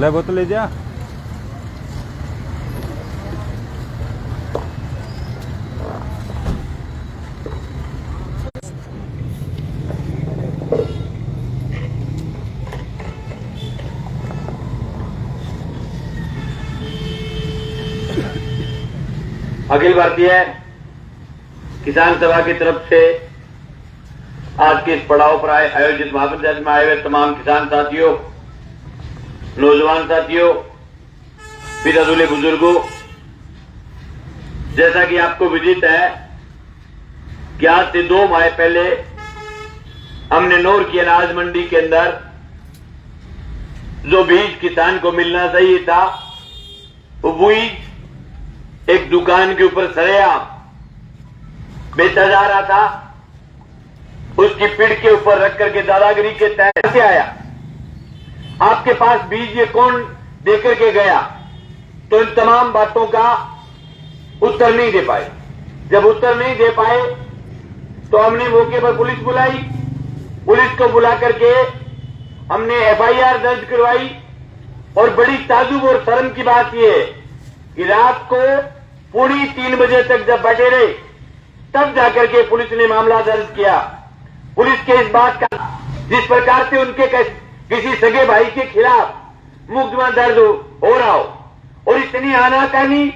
ले बोतल ले जा। अखिल भारतीय किसान सभा की तरफ से आज के इस पड़ाव पर आयोजित महापंचायत में आए हुए तमाम किसान साथियों, नौजवान साथियों, पितादुले बुजुर्गों, जैसा कि आपको विदित है कि आज से 2 माह पहले हमने नौर की अनाज मंडी के अंदर जो बीज किसान को मिलना चाहिए था, वो बीज एक दुकान के ऊपर सरेआम बेचा जा रहा था। उसकी पीठ के ऊपर रख करके दादागिरी के तहत से आया, आपके पास बीज ये कौन देकर के गया? तो इन तमाम बातों का उत्तर नहीं दे पाए। जब उत्तर नहीं दे पाए तो हमने मौके पर पुलिस बुलाई। पुलिस को बुला करके हमने एफआईआर दर्ज करवाई। और बड़ी ताजुब और शर्म की बात यह है कि रात को 2:45 बजे तक जब बैठे रहे, तब जाकर के पुलिस ने मामला दर्ज किया। पुलिस के इस बात का, जिस प्रकार से उनके किसी सगे भाई के खिलाफ मुकदमा दर्ज हो रहा हो, और इतनी आनाकानी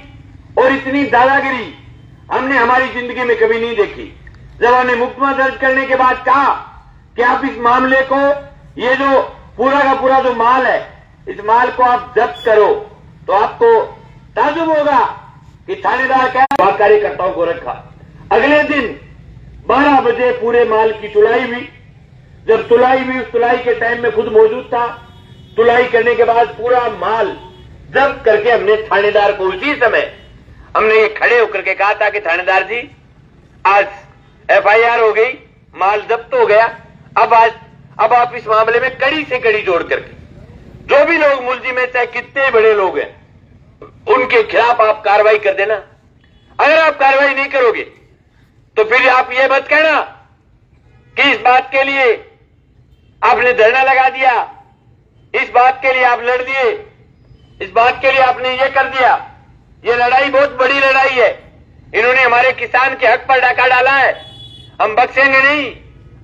और इतनी दादागिरी हमने हमारी जिंदगी में कभी नहीं देखी। जब हमने मुकदमा दर्ज करने के बाद कहा कि आप इस मामले को, ये जो पूरा का पूरा जो माल है, इस माल को आप जब्त करो, तो आपको ताजुब होगा कि थानेदार क्या कार्यकर्ताओं को रखा। अगले दिन 12 बजे पूरे माल की तुलाई हुई। जब तुलाई हुई, उस तुलाई के टाइम में खुद मौजूद था। तुलाई करने के बाद पूरा माल जब्त करके हमने थानेदार को उसी समय हमने ये खड़े होकर के कहा था कि थानेदार जी, आज एफआईआर हो गई, माल जब्त हो गया, अब आप इस मामले में कड़ी से कड़ी जोड़ करके जो भी लोग मुलजिम है, चाहे कितने बड़े लोग हैं, उनके खिलाफ आप कार्रवाई कर देना। अगर आप कार्रवाई नहीं करोगे तो फिर आप ये मत कहना कि इस बात के लिए आपने धरना लगा दिया, इस बात के लिए आप लड़ दिए, इस बात के लिए आपने ये कर दिया। ये लड़ाई बहुत बड़ी लड़ाई है। इन्होंने हमारे किसान के हक पर डाका डाला है, हम बख्शेंगे नहीं।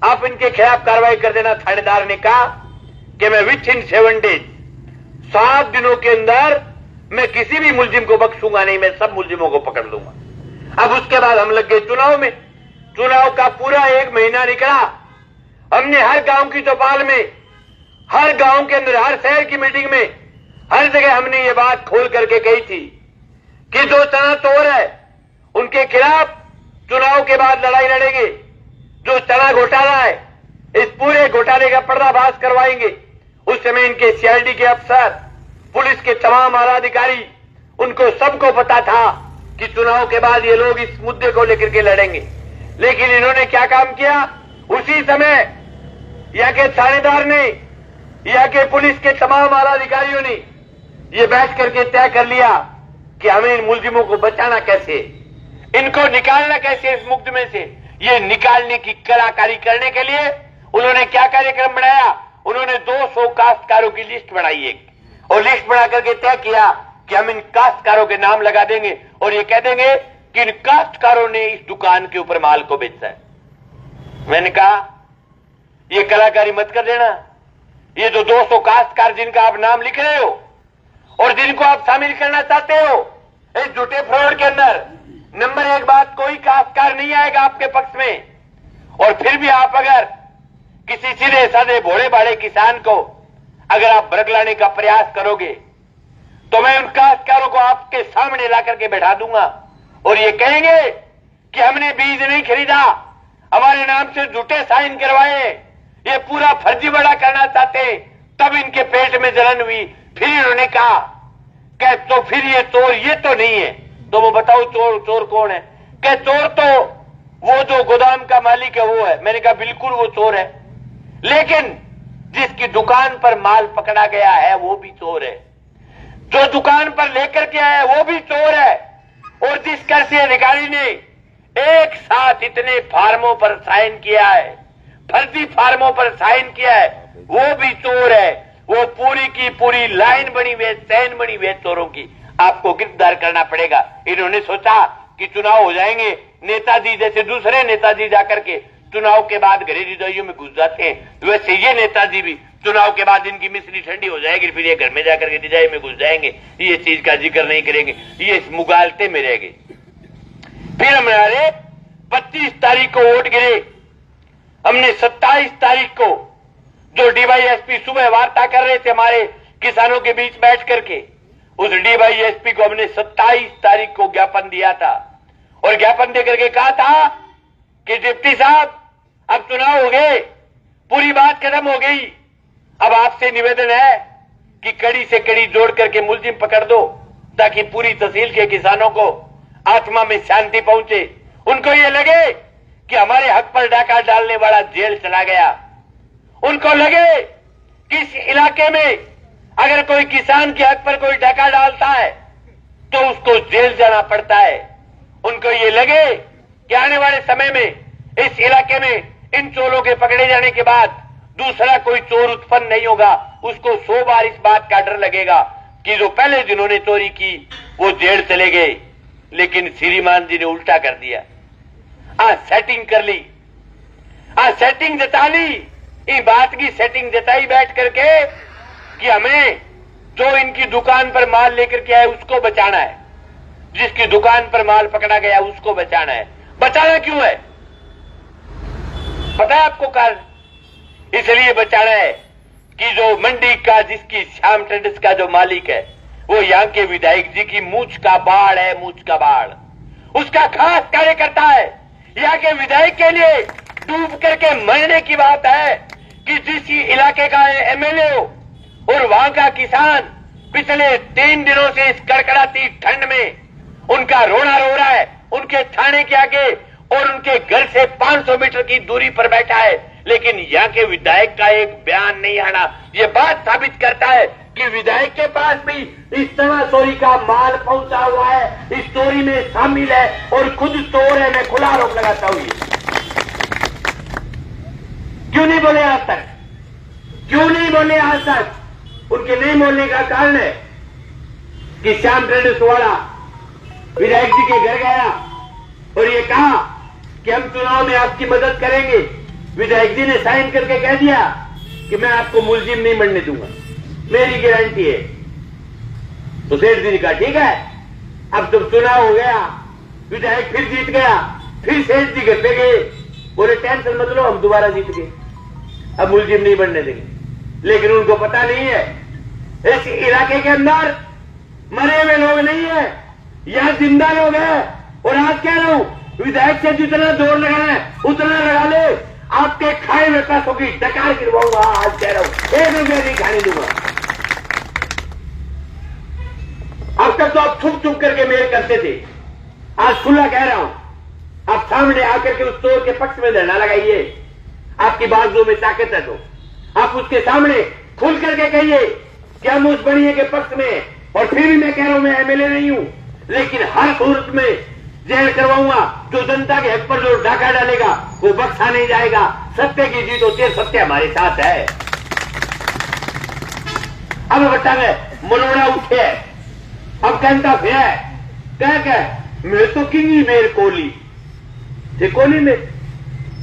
आप इनके खिलाफ कार्रवाई कर देना। थानेदार ने कहा कि मैं विथ इन 7 डेज, 7 दिनों के अंदर मैं किसी भी मुलजिम को बख्शूंगा नहीं, मैं सब मुलजिमों को पकड़ लूंगा। अब उसके बाद हम लग गए चुनाव में। चुनाव का पूरा 1 महीना निकला। हमने हर गांव की चौपाल में, हर गांव के अंदर, हर शहर की मीटिंग में, हर जगह हमने ये बात खोल करके कही थी कि जो चना चोर है उनके खिलाफ चुनाव के बाद लड़ाई लड़ेंगे। जो चना घोटाला है, इस पूरे घोटाले का पर्दाफाश करवाएंगे। उस समय इनके सीआईडी के अफसर, पुलिस के तमाम आला अधिकारी, उनको सबको पता था कि चुनाव के बाद ये लोग इस मुद्दे को लेकर के लड़ेंगे। लेकिन इन्होंने क्या काम किया? उसी समय यहाँ के थानेदार ने, यहाँ के पुलिस के तमाम आला अधिकारियों ने ये बैठ करके तय कर लिया कि हमें इन मुलजिमों को बचाना कैसे, इनको निकालना कैसे इस मुकदमे से। ये निकालने की कलाकारी करने के लिए उन्होंने क्या कार्यक्रम बनाया? उन्होंने 200 काश्तकारों की लिस्ट बनाई एक, और लिस्ट बना करके तय किया कि हम इन काश्तकारों के नाम लगा देंगे और ये कह देंगे कि इन काश्तकारों ने इस दुकान के ऊपर माल को बेचा है। मैंने कहा ये कलाकारी मत कर देना। ये जो 200 काश्तकार जिनका आप नाम लिख रहे हो और जिनको आप शामिल करना चाहते हो इस झूठे फ्रॉड के अंदर, नंबर 1 बात, कोई काश्तकार नहीं आएगा आपके पक्ष में। और फिर भी आप अगर किसी सीधे साधे भोले भाले किसान को अगर आप बरगलाने का प्रयास करोगे तो मैं उन काश्तकारों को आपके सामने ला करके बैठा दूंगा और ये कहेंगे कि हमने बीज नहीं खरीदा, हमारे नाम से झूठे साइन करवाए, ये पूरा फर्जी बड़ा करना चाहते। तब इनके पेट में जलन हुई। फिर इन्होंने कहा कि तो फिर ये चोर ये तो नहीं है। तो वो बताओ चोर कौन है? कि चोर तो वो जो गोदाम का मालिक है वो है। मैंने कहा बिल्कुल वो चोर है, लेकिन जिसकी दुकान पर माल पकड़ा गया है वो भी चोर है, जो दुकान पर लेकर के आया है वो भी चोर है, और जिस कृषि अधिकारी ने एक साथ इतने फार्मों पर साइन किया है, फर्जी फार्मों पर साइन किया है, वो भी चोर है। वो पूरी की पूरी लाइन बनी हुई है, चैन बनी हुई है चोरों की, आपको गिरफ्तार करना पड़ेगा। इन्होंने सोचा कि चुनाव हो जाएंगे, नेताजी जैसे दूसरे नेताजी जाकर के चुनाव के बाद घरेलू रजाइयों में घुस जाते हैं, वैसे ये नेताजी भी चुनाव के बाद इनकी मिश्री ठंडी हो जाएगी, फिर ये घर में जाकर के रजाई में घुस जाएंगे, ये चीज का जिक्र नहीं करेंगे, ये मुगालते में रहेंगे। फिर हमारे 25 तारीख को वोट गिरे, हमने 27 तारीख को जो डीवाईएसपी सुबह वार्ता कर रहे थे हमारे किसानों के बीच बैठ करके, उस डीवाईएसपी को हमने 27 तारीख को ज्ञापन दिया था और ज्ञापन देकर के कहा था कि डिप्टी साहब अब चुनाव हो गए, पूरी बात खत्म हो गई, अब आपसे निवेदन है कि कड़ी से कड़ी जोड़ करके मुलजिम पकड़ दो ताकि पूरी तहसील के किसानों को आत्मा में शांति पहुंचे। उनको ये लगे कि हमारे हक पर डाका डालने वाला जेल चला गया, उनको लगे कि इस इलाके में अगर कोई किसान के हक पर कोई डाका डालता है तो उसको जेल जाना पड़ता है, उनको ये लगे कि आने वाले समय में इस इलाके में इन चोरों के पकड़े जाने के बाद दूसरा कोई चोर उत्पन्न नहीं होगा, उसको 100 बार इस बात का डर लगेगा कि जो पहले जिन्होंने चोरी की वो जेल चले गए। लेकिन श्रीमान जी ने उल्टा कर दिया, सेटिंग कर ली, सेटिंग जता ली, इस बात की सेटिंग जताई बैठ करके कि हमें जो इनकी दुकान पर माल लेकर के आए उसको बचाना है, जिसकी दुकान पर माल पकड़ा गया उसको बचाना है। बचाना क्यों है पता है आपको कारण? इसलिए बचाना है कि जो मंडी का जिसकी श्याम ट्रेडर्स का जो मालिक है वो यहाँ के विधायक जी की मूंछ का बाढ़ है, मूंछ का बाढ़, उसका खास कार्यकर्ता है। यहाँ के विधायक के लिए डूब करके मरने की बात है कि जिस इलाके का एमएलए हो और वहां का किसान पिछले 3 दिनों से इस कड़कड़ाती ठंड में उनका रोना रो रहा है, उनके थाने के आगे और उनके घर से 500 मीटर की दूरी पर बैठा है, लेकिन यहाँ के विधायक का एक बयान नहीं आना। ये बात साबित करता है कि विधायक के पास भी इस तरह चोरी का माल पहुंचा हुआ है, इस चोरी में शामिल है और खुद चोर है। मैं खुला आरोप लगाता हूं। क्यों नहीं बोले आज तक? क्यों नहीं बोले आज तक? उनके नहीं बोलने का कारण है कि श्याम ट्रेडर्स वाला विधायक जी के घर गया और ये कहा कि हम चुनाव में आपकी मदद करेंगे। विधायक जी ने साइन करके कह दिया कि मैं आपको मुलजिम नहीं बनने दूंगा, मेरी गारंटी है। तो सेठ जी ने कहा ठीक है, अब जब चुनाव हो गया, विधायक फिर जीत गया, फिर सेठ जी घर पे गए, बोले टेंशन मत लो, हम दोबारा जीत गए, अब मुलजिम नहीं बनने देंगे। लेकिन उनको पता नहीं है इस इलाके के अंदर मरे हुए लोग नहीं है, यहां जिंदा लोग हैं। और आज कह रहा हूं, विधायक से जितना जोर लगाना है उतना लगा ले, आपके खाए हुए पैसों की डकार गिरवाऊंगा। आज कह रहा हूं, 1 रुपया नहीं खाने दूंगा। अब तक तो आप छुप छुप करके मेल करते थे, आज खुला कह रहा हूं, आप सामने आकर के उस चोर के पक्ष में धरना लगाइए। आपकी बाजुओं में ताकत है तो आप उसके सामने खुल करके कहिए कि हम उस बढ़िया के पक्ष में। और फिर भी मैं कह रहा हूं, मैं एमएलए नहीं हूं, लेकिन हर सूरत में जेल करवाऊंगा। जो जनता के हक पर जो डाका डालेगा वो बख्शा नहीं जाएगा। सत्य की जीत होती है, सत्य हमारे साथ है। अब बच्चा में मनोड़ा उठे, अब कहता फिर कह मैं तो किंग ही मेरे कोहली थे, कोहली में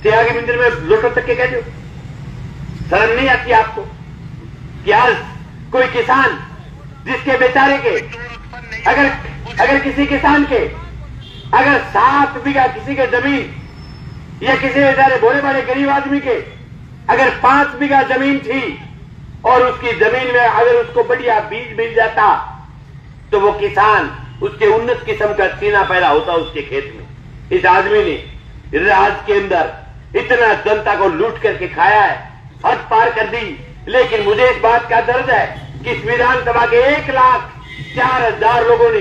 थे, आगे मंदिर में लोटो तक के कह दो। शर्म नहीं आती आपको कि आज कोई किसान जिसके बेचारे के अगर किसी किसान के अगर 7 बीघा किसी के जमीन या किसी बेचारे भोले बड़े गरीब आदमी के अगर 5 बीघा जमीन थी और उसकी जमीन में अगर उसको बढ़िया बीज मिल जाता तो वो किसान उसके उन्नत किस्म का सीना पैदा होता उसके खेत में। इस आदमी ने राज्य के अंदर इतना जनता को लूट करके खाया है, हद पार कर दी। लेकिन मुझे इस बात का दर्द है कि इस विधानसभा के 1,04,000 लोगों ने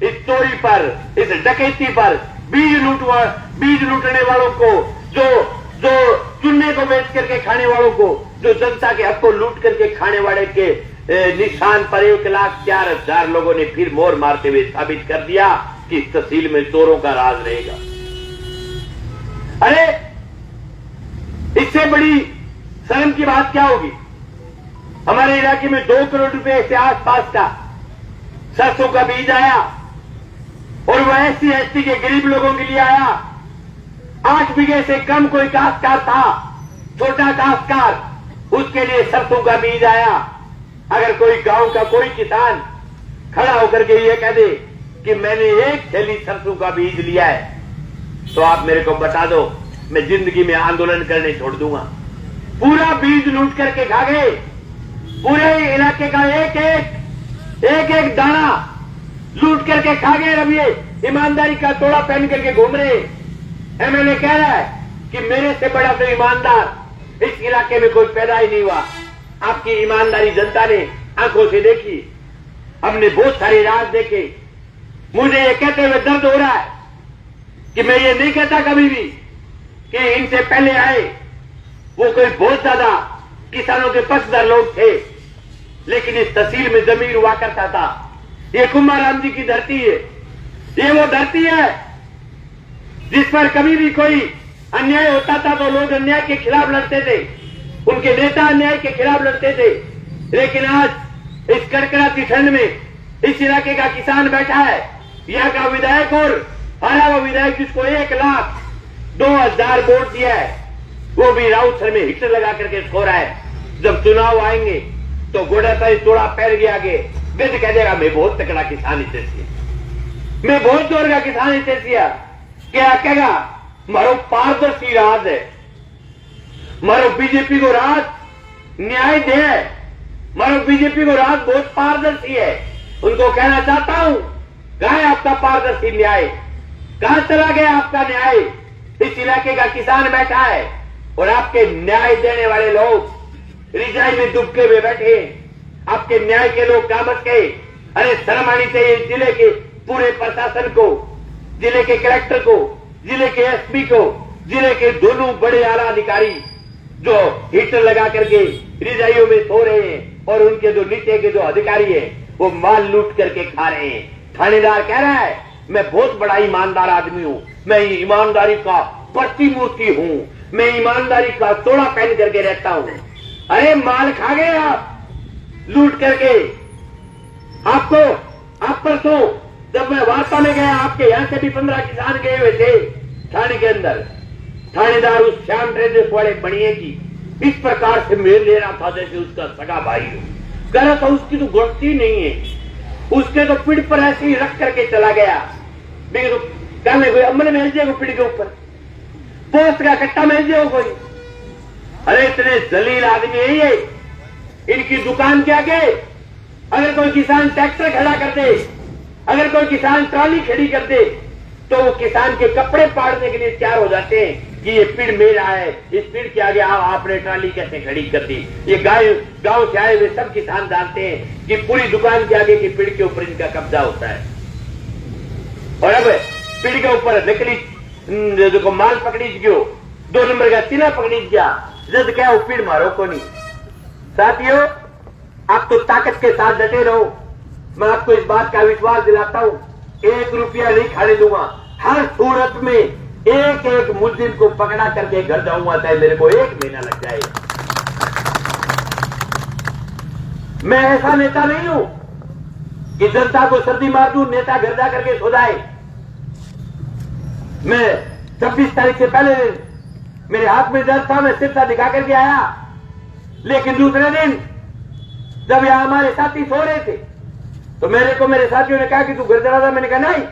इस चोरी पर, इस डकैती पर, बीज लूटने वालों को, जो चुन्ने को बेच करके खाने वालों को, जो जनता के हक को लूट करके खाने वाले के निशान पर 1,04,000 लोगों ने फिर मोर मारते हुए साबित कर दिया कि इस तहसील में चोरों का राज रहेगा। अरे इससे बड़ी शर्म की बात क्या होगी हमारे इलाके में 2 करोड़ रुपए से आसपास का सरसों का बीज आया और वह SC ST के गरीब लोगों के लिए आया। 8 बीघे से कम कोई काश्तकार था, छोटा काश्तकार, उसके लिए सरसों का बीज आया। अगर कोई गांव का कोई किसान खड़ा होकर के ये कह दे कि मैंने 1 थैली सरसों का बीज लिया है, तो आप मेरे को बता दो, मैं जिंदगी में आंदोलन करने छोड़ दूंगा। पूरा बीज लूट करके खा गए। पूरे इलाके का एक एक दाना लूट करके खा गए। अब ये ईमानदारी का तोड़ा पहन करके घूम रहे। MLA कह रहा है कि मेरे से बड़ा तो ईमानदार इस इलाके में कोई पैदा ही नहीं हुआ। आपकी ईमानदारी जनता ने आंखों से देखी। हमने बहुत सारे राज देखे। मुझे ये कहते हुए दर्द हो रहा है कि मैं ये नहीं कहता कभी भी कि इनसे पहले आए वो कोई बहुत ज्यादा किसानों के पक्षधर लोग थे, लेकिन इस तहसील में जमीन हुआ करता था। ये कुमाराम जी की धरती है। ये वो धरती है जिस पर कभी भी कोई अन्याय होता था तो लोग अन्याय के खिलाफ लड़ते थे, उनके नेता अन्याय के खिलाफ लड़ते थे। लेकिन आज इस कड़कड़ाती ठंड में इस इलाके का किसान बैठा है, यहाँ का विधायक और हरा वो विधायक जिसको 1,02,000 वोट दिया है, वो भी राउत सर में हिटर लगा करके सो रहा है। जब चुनाव आएंगे तो गोड़ा सा तोड़ा पैर गया आगे बिद कह देगा मैं बहुत तकड़ा किसान इसे, मैं बहुत जोर का किसान इसे क्या कहेगा मारो पारदर्शी राज है, मारो बीजेपी को राज न्याय दे, मारो बीजेपी को राज बहुत पारदर्शी है। उनको कहना चाहता हूं, कहां है आपका पारदर्शी न्याय? कहां चला गया आपका न्याय? इस इलाके का किसान बैठा है और आपके न्याय देने वाले लोग रिजाई में दुबके हुए बैठे। आपके न्याय के लोग क्या बच गए? अरे शर्म आनी चाहिए जिले के पूरे प्रशासन को, जिले के कलेक्टर को, जिले के SP को, जिले के दोनों बड़े आला अधिकारी जो हीटर लगा करके रिजाइयों में सो रहे हैं और उनके जो नीचे के जो अधिकारी हैं वो माल लूट करके खा रहे हैं। थानेदार कह रहा है मैं बहुत बड़ा ईमानदार आदमी हूं, मैं ईमानदारी का प्रतिमूर्ति हूं, मैं ईमानदारी का तोड़ा पहन करके रहता हूं। अरे माल खा गए आप लूट करके। आप परसों जब मैं वार्ता में गया, आपके यहां से भी 15 किसान गए हुए थे थाने के अंदर। थानेदार उस श्याम ट्रेडर्स वाले बनिए की इस प्रकार से मेल ले रहा था जैसे उसका सगा भाई हो। कह रहा था उसकी तो गलती नहीं है, उसके तो पीठ पर ऐसे ही रख करके चला गया। तो कहने कोई अमन मेल जाएगा पीठ के ऊपर, पोस्ट का कट्टा मेल जाएगा कोई। अरे इतने जलील आदमी है ये। इनकी दुकान के आगे अगर कोई किसान ट्रैक्टर खड़ा कर दे, अगर कोई किसान ट्राली खड़ी कर दे, तो वो किसान के कपड़े फाड़ने के लिए तैयार हो जाते हैं कि ये पीड़ मेरा है, इस पीड़ के आगे आपने ट्राली कैसे खड़ी कर दी। ये गांव से आए हुए सब किसान जानते हैं कि पूरी दुकान के आगे की पीड़ के ऊपर इनका कब्जा होता है। और अब पीड़ के ऊपर नकली जो माल पकड़ी गयो, 2 नंबर का तीना पकड़ी गया, जद क्या वो पीड़ मारो को नहीं। साथियों, आप तो ताकत के साथ डटे रहो। मैं आपको इस बात का विश्वास दिलाता हूं, 1 रुपया नहीं खाने दूंगा। हर सूरत में एक मुजरिम को पकड़ा करके घर जाऊंगा, चाहे मेरे को 1 महीना लग जाए। मैं ऐसा नेता नहीं हूं कि जनता को सर्दी मार दूं, नेता घर जा करके सो जाए। मैं 26 तारीख से पहले मेरे हाथ में दर्द था, मैं सिरसा दिखा करके आया। लेकिन दूसरे दिन जब यहां हमारे साथी सो रहे थे तो मेरे साथियों ने कहा कि तू घर चला जा। मैंने कहा नहीं,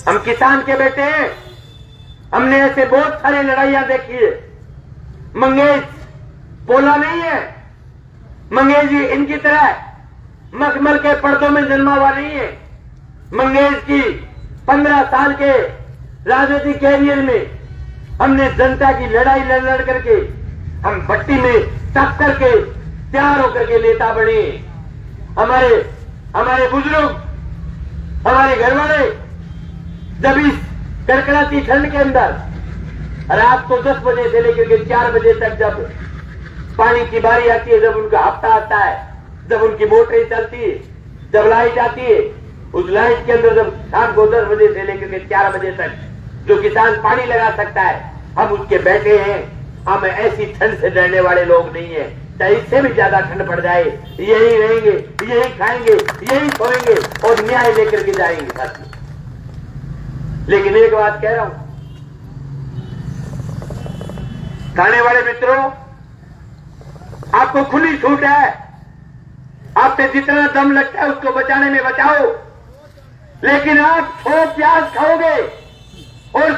हम किसान के बेटे हैं, हमने ऐसे बहुत सारी लड़ाइयां देखी है। मंगेश पोला नहीं है, मंगेश जी इनकी तरह मखमल के पर्दों में जन्मा हुआ नहीं है। मंगेश की 15 साल के राजनीतिक कैरियर में हमने जनता की लड़ाई लड़ करके हम भट्टी में तप करके तैयार होकर के नेता बने। हमारे बुजुर्ग, हमारे घर वाले जब इस कड़कड़ाती ठंड के अंदर रात को 10 बजे से लेकर के 4 बजे तक जब पानी की बारी आती है, जब उनका हफ्ता आता है, जब उनकी मोटरें चलती है, जब लाइट आती है, उस लाइट के अंदर जब शाम को 10 बजे से लेकर के 4 बजे तक जो किसान पानी लगा सकता है, हम उसके बैठे हैं। हम ऐसी ठंड से डरने वाले लोग नहीं है। चाहे इससे भी ज्यादा ठंड पड़ जाए, यही रहेंगे, यही खाएंगे, यही सोएंगे और न्याय लेकर के जाएंगे साथियों। लेकिन एक बात कह रहा हूं थाने वाले मित्रों, आपको खुली छूट है, आपसे जितना दम लगता है उसको बचाने में बचाओ, लेकिन आप 100 प्याज खाओगे और